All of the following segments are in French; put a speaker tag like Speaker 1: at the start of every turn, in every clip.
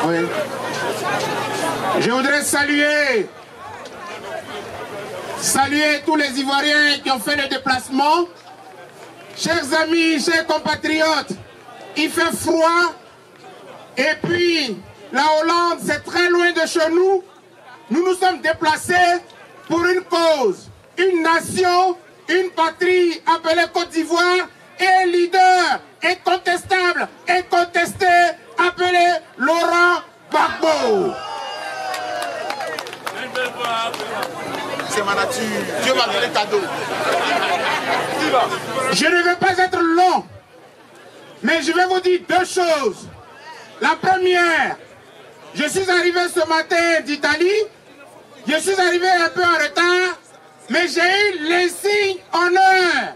Speaker 1: Oui. Je voudrais saluer tous les Ivoiriens qui ont fait le déplacement. Chers amis, chers compatriotes, il fait froid et puis la Hollande, c'est très loin de chez nous. Nous nous sommes déplacés pour une cause, une nation, une patrie appelée Côte d'Ivoire et un leader incontestable, incontesté, appelé Laurent Gbagbo.
Speaker 2: C'est ma nature. Dieu m'a donné cadeau.
Speaker 1: Je ne vais pas être long, mais je vais vous dire deux choses. La première, je suis arrivé ce matin d'Italie. Je suis arrivé un peu en retard, mais j'ai eu l'insigne honneur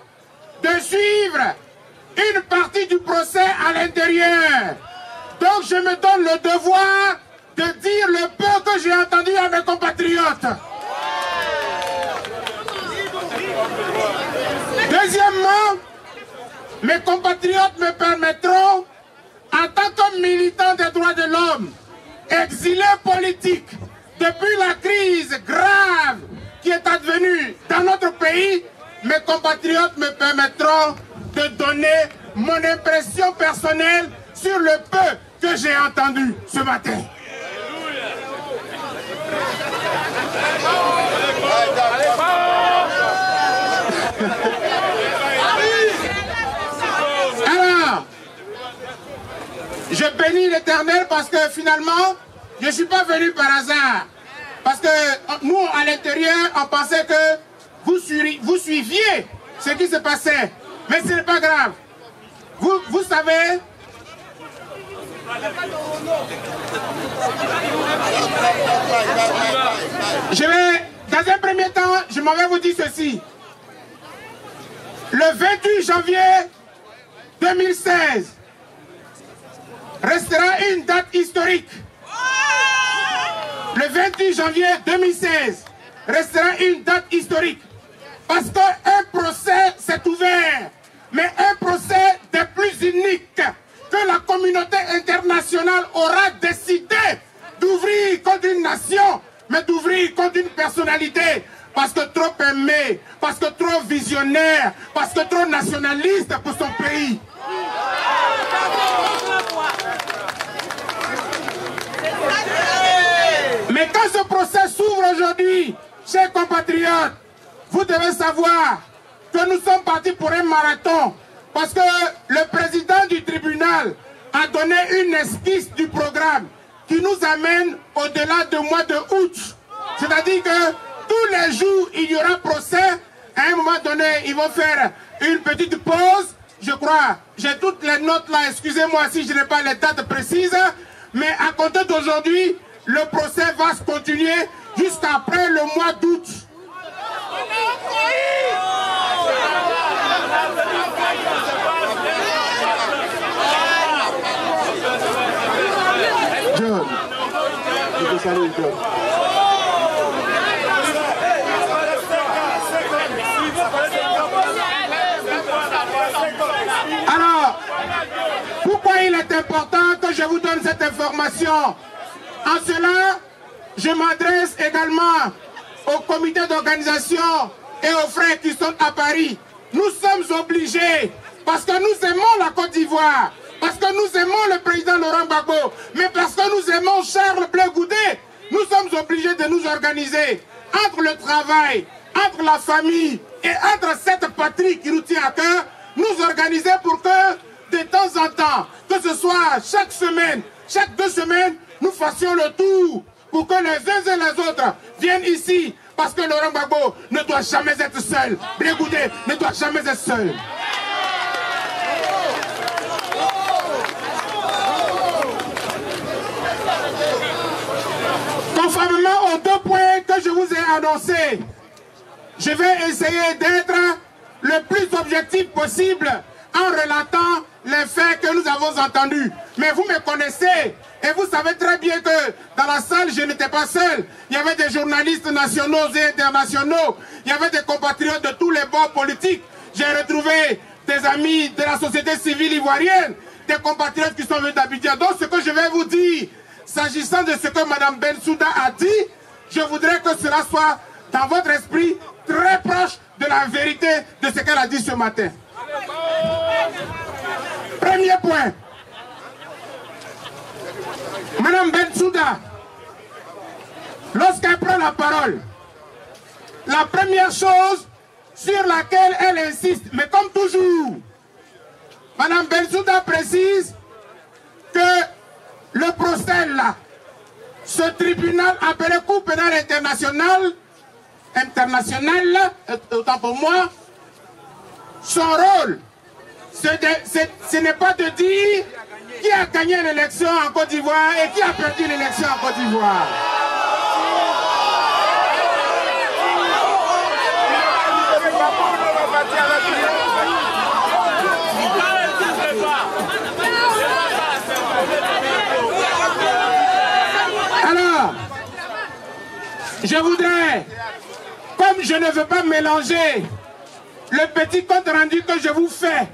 Speaker 1: de suivre une partie du procès à l'intérieur. Donc je me donne le devoir de dire le peu que j'ai entendu à mes compatriotes. Deuxièmement, mes compatriotes me permettront, en tant que militant des droits de l'homme, exilé politique, depuis la crise grave qui est advenue dans notre pays, mes compatriotes me permettront de donner mon impression personnelle sur le peu que j'ai entendu ce matin. Alors, je bénis l'Éternel parce que finalement, je ne suis pas venu par hasard. Parce que nous, à l'intérieur, on pensait que vous suiviez ce qui se passait. Mais ce n'est pas grave. Vous savez... Dans un premier temps, je m'en vais vous dire ceci. Le 28 janvier 2016 restera une date historique. Le 28 janvier 2016 restera une date historique. Parce qu'un procès s'est ouvert, mais un procès des plus uniques que la communauté internationale aura décidé d'ouvrir contre une nation, mais d'ouvrir contre une personnalité. Parce que trop aimé, parce que trop visionnaire, parce que trop nationaliste pour son pays. Mais quand ce procès s'ouvre aujourd'hui, chers compatriotes, vous devez savoir que nous sommes partis pour un marathon. Parce que le président du tribunal a donné une esquisse du programme qui nous amène au-delà du mois de août. C'est-à-dire que tous les jours, il y aura procès. À un moment donné, ils vont faire une petite pause. Je crois, j'ai toutes les notes là, excusez-moi si je n'ai pas les dates précises. Mais à compter d'aujourd'hui, le procès va se continuer jusqu'après le mois d'août. John, je te salue, John. Alors, pourquoi il est important que je vous donne cette information? En cela, je m'adresse également au comité d'organisation et aux frères qui sont à Paris. Nous sommes obligés, parce que nous aimons la Côte d'Ivoire, parce que nous aimons le président Laurent Gbagbo, mais parce que nous aimons Charles Blé Goudé, nous sommes obligés de nous organiser entre le travail, entre la famille et entre cette patrie qui nous tient à cœur, nous organiser pour que de temps en temps, que ce soit chaque semaine, chaque 2 semaines, nous fassions le tour pour que les uns et les autres viennent ici. Parce que Laurent Gbagbo ne doit jamais être seul. Blé Goudé ne doit jamais être seul. Conformément aux 2 points que je vous ai annoncés, je vais essayer d'être le plus objectif possible en relatant les faits que nous avons entendus. Mais vous me connaissez et vous savez très bien que dans la salle, je n'étais pas seul. Il y avait des journalistes nationaux et internationaux. Il y avait des compatriotes de tous les bords politiques. J'ai retrouvé des amis de la société civile ivoirienne, des compatriotes qui sont venus d'Abidjan. Donc ce que je vais vous dire s'agissant de ce que Mme Bensouda a dit, je voudrais que cela soit dans votre esprit très proche de la vérité de ce qu'elle a dit ce matin. Premier point. Mme Bensouda, lorsqu'elle prend la parole, la première chose sur laquelle elle insiste, mais comme toujours, Mme Bensouda précise que le procès là, ce tribunal appelé Cour pénale internationale, autant pour moi, son rôle, ce n'est pas de dire qui a gagné l'élection en Côte d'Ivoire et qui a perdu l'élection en Côte d'Ivoire. Alors, je voudrais, comme je ne veux pas mélanger le petit compte rendu que je vous fais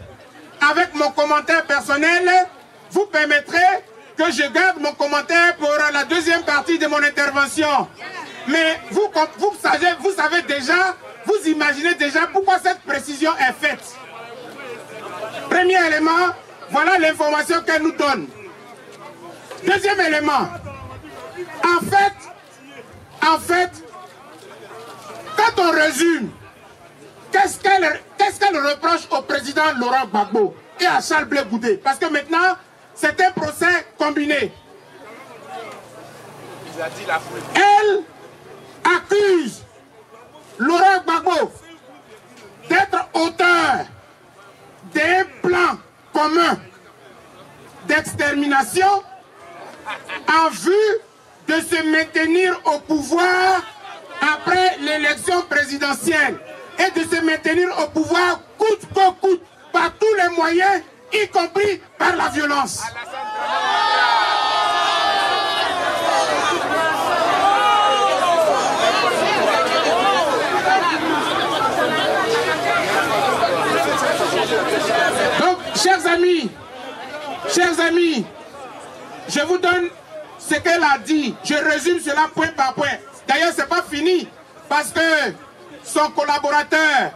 Speaker 1: avec mon commentaire personnel, vous permettrez que je garde mon commentaire pour la deuxième partie de mon intervention. Mais vous savez déjà, vous imaginez déjà pourquoi cette précision est faite. Premier élément, voilà l'information qu'elle nous donne. Deuxième élément, en fait, quand on résume, qu'est-ce qu'elle reproche au président Laurent Gbagbo et à Charles Blé Goudé? Parce que maintenant, c'est un procès combiné. Elle accuse Laurent Gbagbo d'être auteur d'un plan commun d'extermination en vue de se maintenir au pouvoir après l'élection présidentielle et de se maintenir au pouvoir coûte que coûte par tous les moyens, y compris par la violence. Donc, chers amis, je vous donne ce qu'elle a dit. Je résume cela point par point. D'ailleurs, ce n'est pas fini, parce que son collaborateur,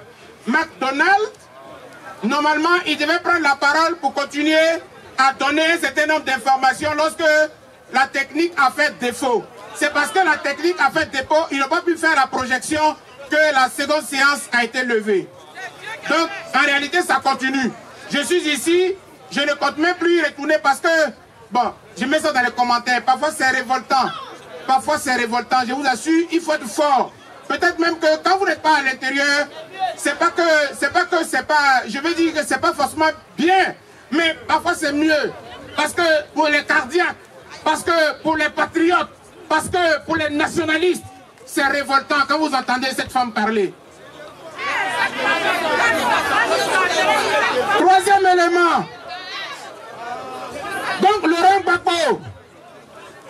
Speaker 1: McDonald, normalement, il devait prendre la parole pour continuer à donner un certain nombre d'informations lorsque la technique a fait défaut. C'est parce que la technique a fait défaut, ils n'ont pas pu faire la projection que la seconde séance a été levée. Donc, en réalité, ça continue. Je suis ici, je ne compte même plus y retourner parce que, bon, je mets ça dans les commentaires. Parfois, c'est révoltant. Parfois, c'est révoltant. Je vous assure, il faut être fort. Peut-être même que quand vous n'êtes pas à l'intérieur, je veux dire que c'est pas forcément bien, mais parfois c'est mieux. Parce que pour les cardiaques, parce que pour les patriotes, parce que pour les nationalistes, c'est révoltant quand vous entendez cette femme parler. Troisième élément. Donc Laurent Gbagbo,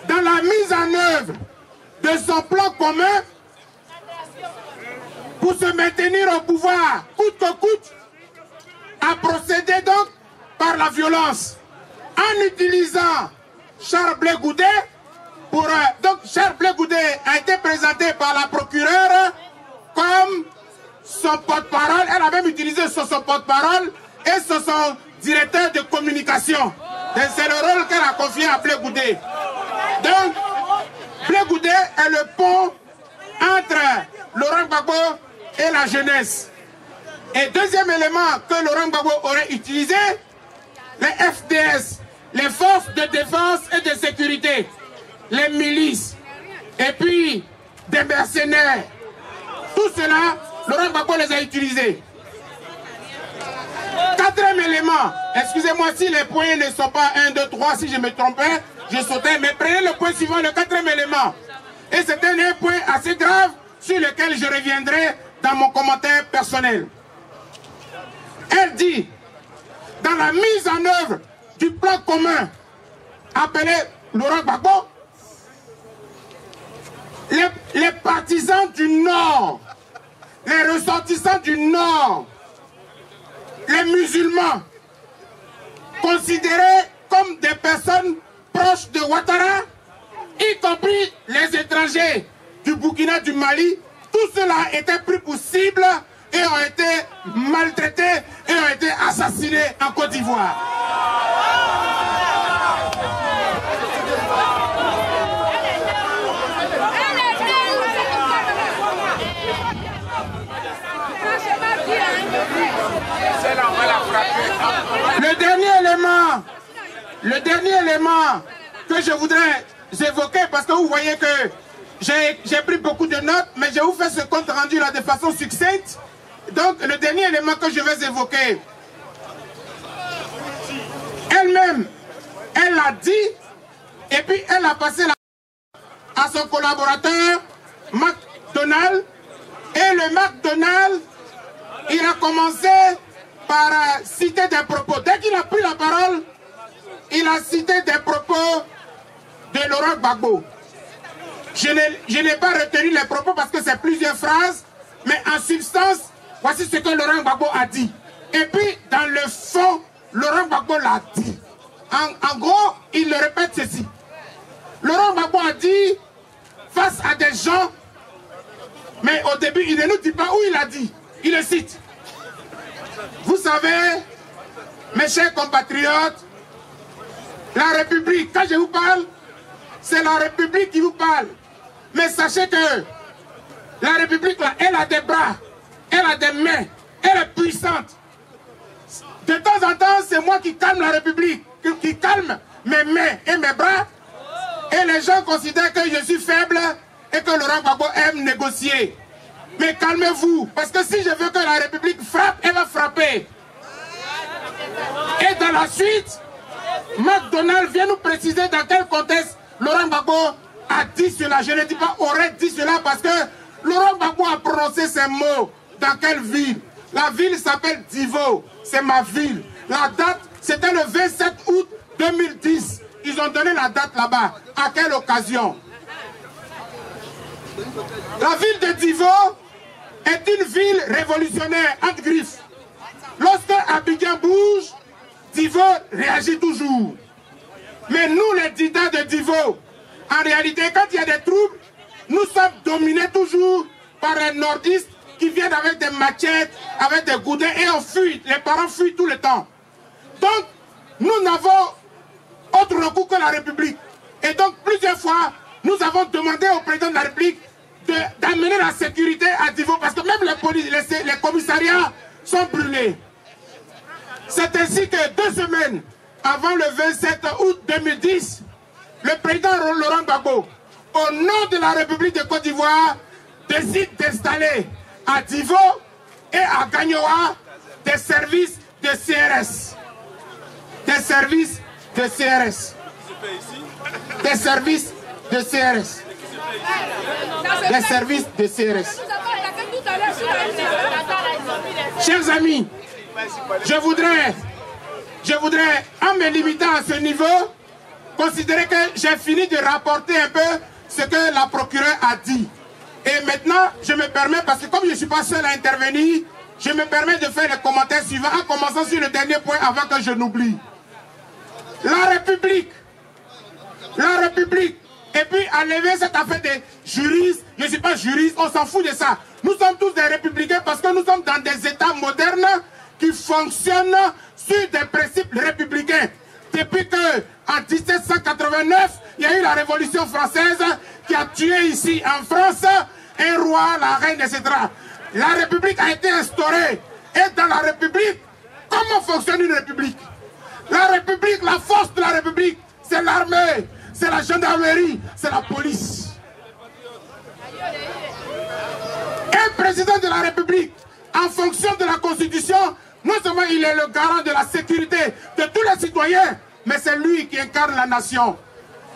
Speaker 1: dans la mise en œuvre de son plan commun, pour se maintenir au pouvoir, coûte que coûte, a procédé donc par la violence, en utilisant Charles Blé Goudé. Donc Charles Blé Goudé a été présenté par la procureure comme son porte-parole. Elle a même utilisé son porte-parole et son directeur de communication. C'est le rôle qu'elle a confié à Blé Goudé. Donc, Blé Goudé est le pont entre Laurent Gbagbo et la jeunesse. Et deuxième élément que Laurent Gbagbo aurait utilisé, les FDS, les forces de défense et de sécurité, les milices, et puis des mercenaires. Tout cela, Laurent Gbagbo les a utilisés. Quatrième élément, excusez-moi si les points ne sont pas 1, 2, 3, si je me trompais, je sautais, mais prenez le point suivant, le quatrième élément. Et c'est un point assez grave sur lequel je reviendrai dans mon commentaire personnel. Elle dit, dans la mise en œuvre du plan commun appelé Laurent Gbagbo, les partisans du Nord, les ressortissants du Nord, les musulmans, considérés comme des personnes proches de Ouattara, y compris les étrangers du Burkina, du Mali, tout cela était pris pour cible et ont été maltraités et ont été assassinés en Côte d'Ivoire. Le dernier élément que je voudrais évoquer, parce que vous voyez que j'ai pris beaucoup de notes, mais je vais vous faire ce compte rendu là de façon succincte. Donc le dernier élément que je vais évoquer, elle-même, elle l'a dit, et puis elle a passé à son collaborateur, McDonald, et le McDonald, il a commencé par citer des propos. Dès qu'il a pris la parole, il a cité des propos de Laurent Gbagbo. Je n'ai pas retenu les propos parce que c'est plusieurs phrases, mais en substance, voici ce que Laurent Gbagbo a dit. Et puis, dans le fond, Laurent Gbagbo l'a dit. En gros, il le répète ceci. Laurent Gbagbo a dit, face à des gens, mais au début, il ne nous dit pas où il a dit. Il le cite. Vous savez, mes chers compatriotes, la République, quand je vous parle, c'est la République qui vous parle. Mais sachez que la République, là, elle a des bras, elle a des mains, elle est puissante. De temps en temps, c'est moi qui calme la République, qui calme mes mains et mes bras. Et les gens considèrent que je suis faible et que Laurent Gbagbo aime négocier. Mais calmez-vous, parce que si je veux que la République frappe, elle va frapper. Et dans la suite, McDonald vient nous préciser dans quel contexte Laurent Gbagbo a dit cela. Je ne dis pas aurait dit cela parce que Laurent Gbagbo a prononcé ces mots. Dans quelle ville? La ville s'appelle Divo, c'est ma ville. La date, c'était le 27 août 2010. Ils ont donné la date là-bas. À quelle occasion? La ville de Divo est une ville révolutionnaire, entre griffes. Lorsque Abidjan bouge, Divo réagit toujours. Mais nous, les didats de Divo, en réalité, quand il y a des troubles, nous sommes dominés toujours par les nordistes qui viennent avec des machettes, avec des goudins, et on fuit. Les parents fuient tout le temps. Donc, nous n'avons autre recours que la République. Et donc, plusieurs fois, nous avons demandé au président de la République d'amener la sécurité à Divo, parce que même les commissariats sont brûlés. C'est ainsi que 2 semaines avant le 27 août 2010, le président Laurent Gbagbo, au nom de la République de Côte d'Ivoire, décide d'installer à Divo et à Gagnoa des services de CRS. Des services de CRS. Des services de CRS. Des services de CRS. Chers amis, je voudrais, en me limitant à ce niveau, considérer que j'ai fini de rapporter un peu ce que la procureure a dit. Et maintenant, je me permets, parce que comme je ne suis pas seul à intervenir, je me permets de faire les commentaires suivants, en commençant sur le dernier point avant que je n'oublie. La République, et puis enlever cette affaire des juristes, je ne suis pas juriste, on s'en fout de ça. Nous sommes tous des républicains parce que nous sommes dans des États modernes qui fonctionnent sur des principes républicains. Depuis que, en 1789, il y a eu la Révolution française qui a tué ici en France un roi, la reine, etc. La République a été instaurée. Et dans la République, comment fonctionne une République? La République, la force de la République, c'est l'armée, c'est la gendarmerie, c'est la police. Un président de la République, en fonction de la Constitution, non seulement il est le garant de la sécurité de tous les citoyens, mais c'est lui qui incarne la nation.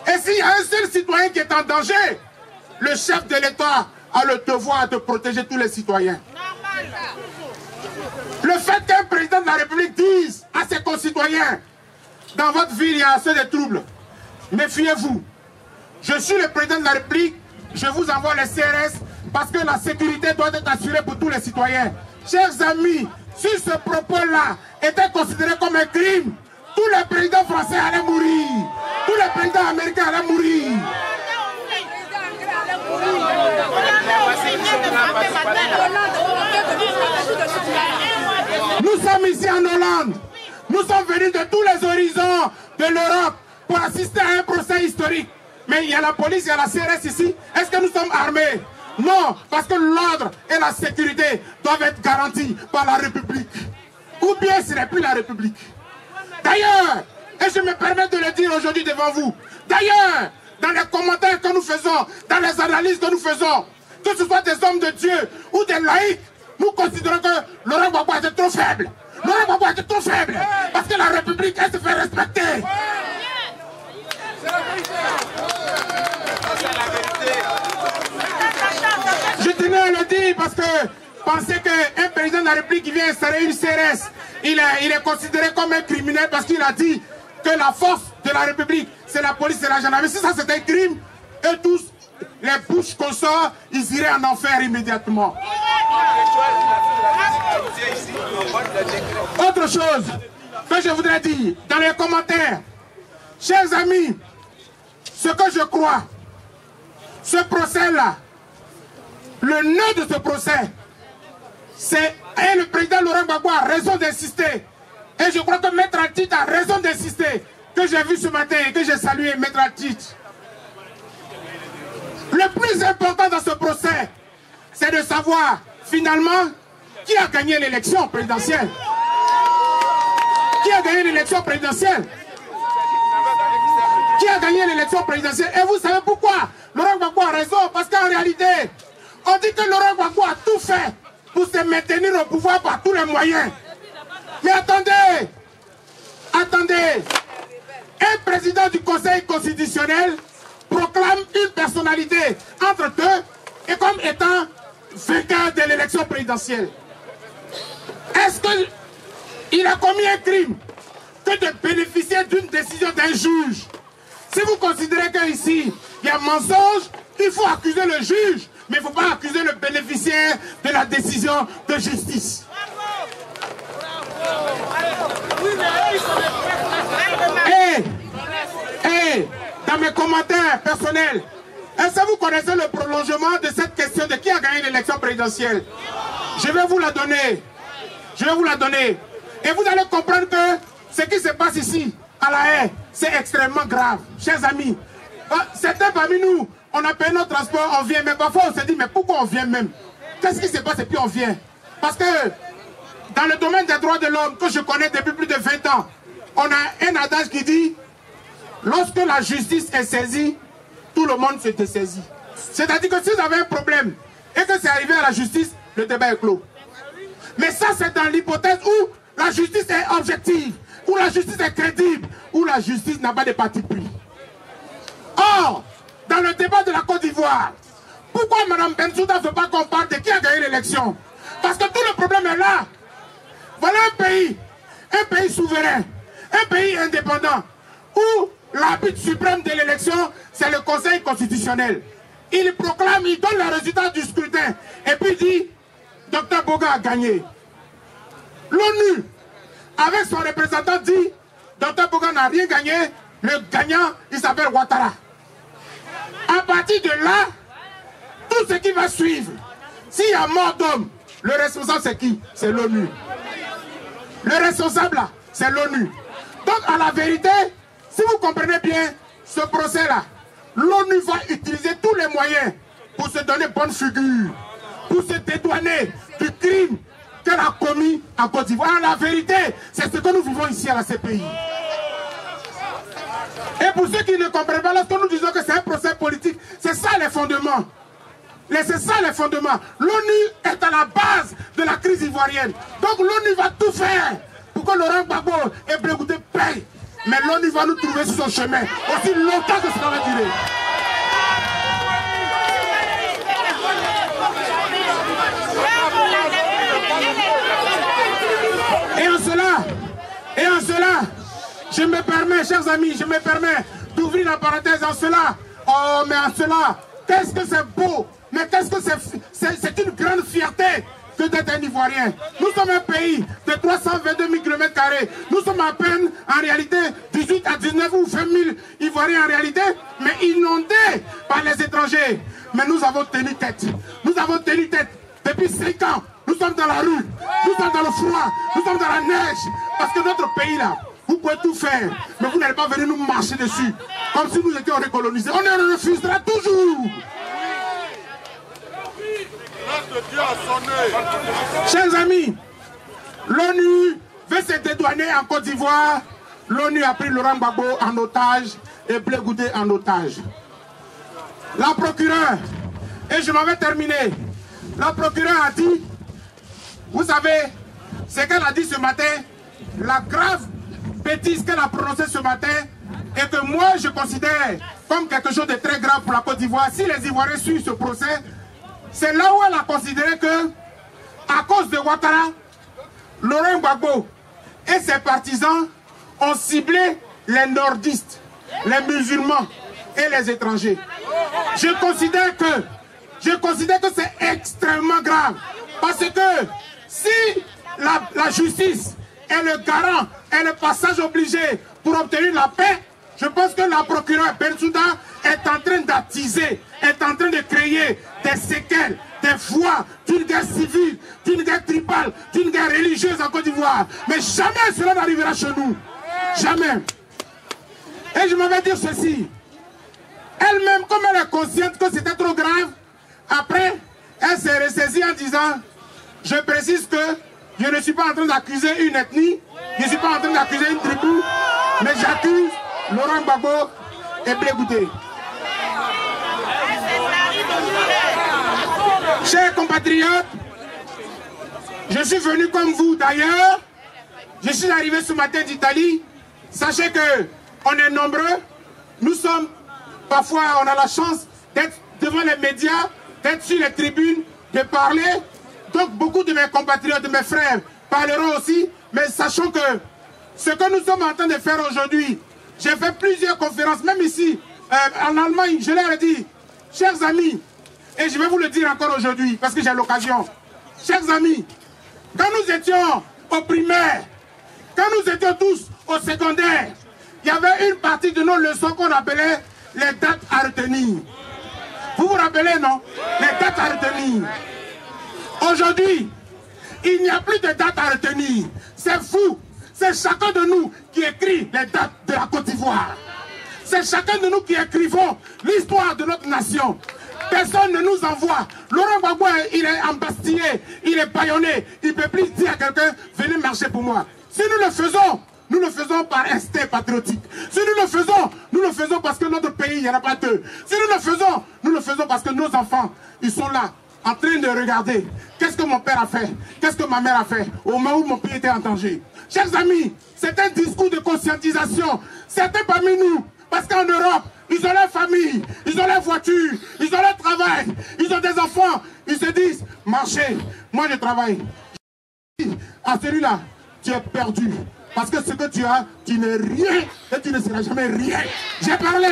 Speaker 1: Et s'il y a un seul citoyen qui est en danger, le chef de l'État a le devoir de protéger tous les citoyens. Le fait qu'un président de la République dise à ses concitoyens, dans votre ville il y a assez de troubles, méfiez-vous. Je suis le président de la République, je vous envoie les CRS parce que la sécurité doit être assurée pour tous les citoyens. Chers amis, si ce propos-là était considéré comme un crime, tous les présidents français allaient mourir, tous les présidents américains allaient mourir. sommes ici en Hollande. Nous sommes venus de tous les horizons de l'Europe pour assister à un procès historique. Mais il y a la police, il y a la CRS ici. Est-ce que nous sommes armés? Non, parce que l'ordre et la sécurité doivent être garantis par la République. Ou bien ce n'est plus la République. D'ailleurs, et je me permets de le dire aujourd'hui devant vous, d'ailleurs, dans les commentaires que nous faisons, dans les analyses que nous faisons, que ce soit des hommes de Dieu ou des laïcs, nous considérons que Laurent Gbagbo était trop faible. Laurent Gbagbo était trop faible. Parce que la République, elle se fait respecter. Je tenais à le dire parce que penser qu'un président de la République qui vient installer une CRS, il est considéré comme un criminel parce qu'il a dit que la force de la République, c'est la police et la gendarmerie. Si ça c'est un crime, eux tous, les bouches qu'on sort, ils iraient en enfer immédiatement. Autre chose que je voudrais dire dans les commentaires, chers amis, ce que je crois, ce procès-là, le nœud de ce procès, c'est, et le président Laurent Gbagbo a raison d'insister, et je crois que Maître Atit a raison d'insister, que j'ai vu ce matin et que j'ai salué Maître Atit. Le plus important dans ce procès, c'est de savoir finalement qui a gagné l'élection présidentielle. Qui a gagné l'élection présidentielle? Qui a gagné l'élection présidentielle? Et vous savez pourquoi Laurent Gbagbo a raison? Parce qu'en réalité, on dit que Laurent Gbagbo a tout fait pour se maintenir au pouvoir par tous les moyens. Mais attendez, attendez, un président du Conseil constitutionnel proclame une personnalité entre deux et comme étant vainqueur de l'élection présidentielle. Est-ce qu'il a commis un crime que de bénéficier d'une décision d'un juge? Si vous considérez qu'ici, il y a mensonge, il faut accuser le juge, mais il ne faut pas accuser le bénéficiaire de la décision de justice. Et dans mes commentaires personnels, est-ce que vous connaissez le prolongement de cette question de qui a gagné l'élection présidentielle? Je vais vous la donner. Je vais vous la donner. Et vous allez comprendre que ce qui se passe ici, à La Haye, c'est extrêmement grave. Chers amis, certains parmi nous, on a payé notre transport, on vient, mais parfois on se dit, mais pourquoi on vient même? Qu'est-ce qui se passe et puis on vient? Parce que dans le domaine des droits de l'homme, que je connais depuis plus de 20 ans, on a un adage qui dit, lorsque la justice est saisie, tout le monde se dessaisit. C'est-à-dire que si vous avez un problème et que c'est arrivé à la justice, le débat est clos. Mais ça, c'est dans l'hypothèse où la justice est objective, où la justice est crédible, où la justice n'a pas de parti pris. Or, dans le débat de la Côte d'Ivoire, pourquoi Mme Bensouda ne veut pas qu'on parle de qui a gagné l'élection? Parce que tout le problème est là. Voilà un pays souverain, un pays indépendant, où l'arbitre suprême de l'élection, c'est le Conseil constitutionnel. Il proclame, il donne le résultat du scrutin, et puis dit, Dr Boga a gagné. L'ONU, avec son représentant, dit, Dr Boga n'a rien gagné, le gagnant, il s'appelle Ouattara. À partir de là, tout ce qui va suivre, s'il y a mort d'homme, le responsable c'est qui? C'est l'ONU. Le responsable là, c'est l'ONU. Donc à la vérité, si vous comprenez bien ce procès-là, l'ONU va utiliser tous les moyens pour se donner bonne figure, pour se dédouaner du crime qu'elle a commis en Côte d'Ivoire. La vérité, c'est ce que nous vivons ici à la CPI. Et pour ceux qui ne comprennent pas, lorsque nous disons que c'est un procès politique, c'est ça les fondements. C'est ça les fondements. L'ONU est à la base de la crise ivoirienne. Donc l'ONU va tout faire pour que Laurent Gbagbo et Blé-Goudé payent. Mais l'ONU va nous trouver sur son chemin aussi longtemps que cela va durer. Et en cela, je me permets, chers amis, je me permets d'ouvrir la parenthèse en cela. Oh, mais en cela, qu'est-ce que c'est beau, mais qu'est-ce que c'est une grande fierté que d'être un Ivoirien. Nous sommes un pays de 322 000 km². Nous sommes à peine, en réalité, 18 à 19 ou 20 000 Ivoiriens en réalité, mais inondés par les étrangers. Mais nous avons tenu tête. Nous avons tenu tête depuis 5 ans. nous sommes dans la rue, nous sommes dans le froid, nous sommes dans la neige. Parce que notre pays là, vous pouvez tout faire, mais vous n'allez pas venir nous marcher dessus. Comme si nous étions recolonisés. On les refusera toujours. Chers amis, l'ONU veut se dédouaner en Côte d'Ivoire. L'ONU a pris Laurent Gbagbo en otage et Blé Goudé en otage. La procureure, et je m'en vais terminer, la procureure a dit, vous savez, ce qu'elle a dit ce matin, la grave bêtise qu'elle a prononcée ce matin, et que moi je considère comme quelque chose de très grave pour la Côte d'Ivoire. Si les Ivoiriens suivent ce procès, c'est là où elle a considéré que, à cause de Ouattara, Laurent Gbagbo et ses partisans ont ciblé les nordistes, les musulmans et les étrangers. Je considère que c'est extrêmement grave. Parce que si la justice est le garant et le passage obligé pour obtenir la paix, je pense que la procureure Bensouda est en train d'attiser, est en train de créer des séquelles, des voies d'une guerre civile, d'une guerre tribale, d'une guerre religieuse en Côte d'Ivoire. Mais jamais cela n'arrivera chez nous. Jamais. Et je m'en vais dire ceci. Elle-même, comme elle est consciente que c'était trop grave, après, elle s'est ressaisie en disant, je précise que je ne suis pas en train d'accuser une ethnie, je ne suis pas en train d'accuser une tribu, mais j'accuse Laurent Gbagbo et Blé Goudé. Chers compatriotes, je suis venu comme vous d'ailleurs. Je suis arrivé ce matin d'Italie. Sachez qu'on est nombreux. Nous sommes, parfois on a la chance d'être devant les médias, d'être sur les tribunes, de parler. Donc beaucoup de mes compatriotes, de mes frères parleront aussi. Mais sachons que ce que nous sommes en train de faire aujourd'hui, j'ai fait plusieurs conférences, même ici, en Allemagne, je leur ai dit, chers amis, et je vais vous le dire encore aujourd'hui, parce que j'ai l'occasion. Chers amis, quand nous étions au primaire, quand nous étions tous au secondaire, il y avait une partie de nos leçons qu'on appelait les dates à retenir. Vous vous rappelez, non? Les dates à retenir. Aujourd'hui, il n'y a plus de dates à retenir. C'est fou. C'est chacun de nous qui écrit les dates de la Côte d'Ivoire. C'est chacun de nous qui écrivons l'histoire de notre nation. Personne ne nous envoie. Laurent Gbagbo, il est embastillé, il est bâillonné. Il ne peut plus dire à quelqu'un, venez marcher pour moi. Si nous le faisons par instinct patriotique. Si nous le faisons parce que notre pays, il n'y en a pas deux. Si nous le faisons parce que nos enfants, ils sont là, en train de regarder. Qu'est-ce que mon père a fait? Qu'est-ce que ma mère a fait au moment où mon pays était en danger? Chers amis, c'est un discours de conscientisation. Certains parmi nous, parce qu'en Europe, ils ont leur famille, ils ont leur voiture, ils ont leur travail, ils ont des enfants. Ils se disent, marchez, moi je travaille. À celui-là, tu es perdu. Parce que ce que tu as, tu n'es rien et tu ne seras jamais rien. J'ai parlé.